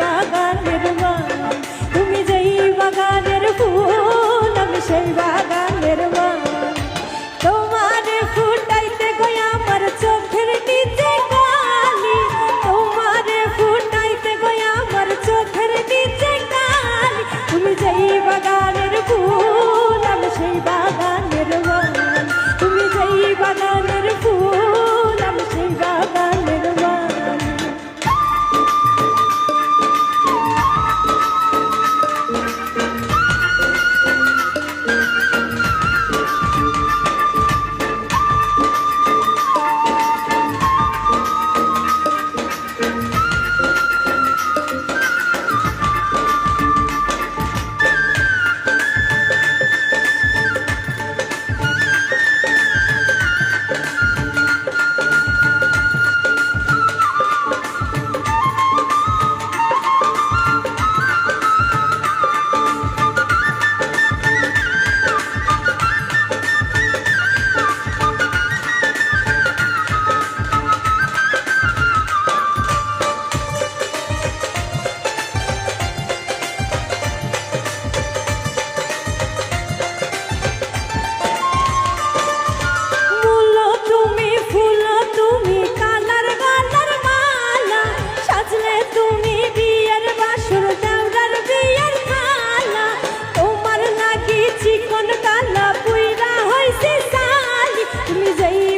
বাগানের মান, তুমি যেই বাগানের ফুল আমি সেই বাগানের মান। তোমার ফুটাইতে গো আমার চোখের নিচে কালি, তোমার ফুটাইতে গো আমার চোখের নিচে কালি, তুমি যেই বাগানের ফুল আমি সেই বাগানের মান, তুমি যেই বাগানের ফুল আমি সেই বাগানের মান।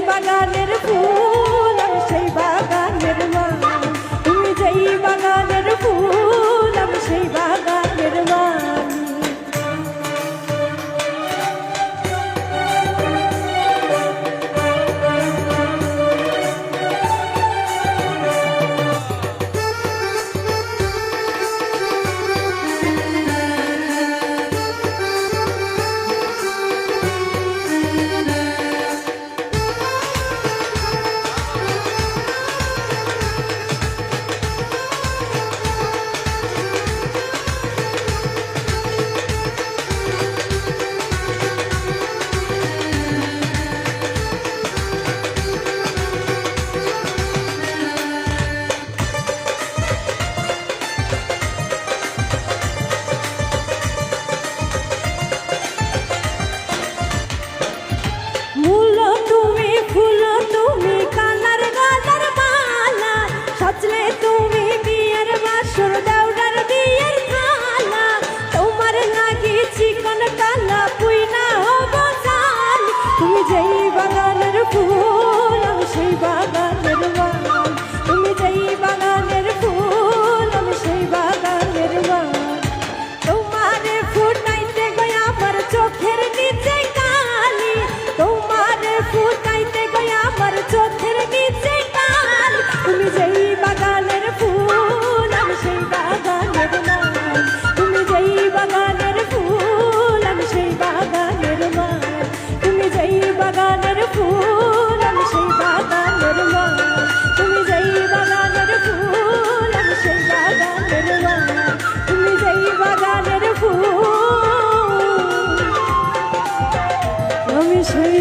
বাগানের ফুল আমি সেই বাগানের মান, তুমি যেই বাগানের ফুল আমি সেই বাগানের মান। যেই বাগানের ফুল আমি সেই বাগানের মান, তুমি যেই বাগানের ফুল আমি সেই বাগানের মান। তোমার ফুটাইতে গো আমার চোখের নিচে কালি, তোমার ফুটাইতে গো আমার চোখের নিচে কালি, তুমি যেই বাগানের ফুল আমি সেই বাগানের মান, তুমি যেই বাগানের ফুল আমি সেই বাগানের মান, তুমি যেই বাগানের ফুল আমি সেই বাগানের মান, তুমি যেই বাগানের ফুল আমি সেই বাগানের মান, তুমি যেই বাগানের ফুল আমি সেই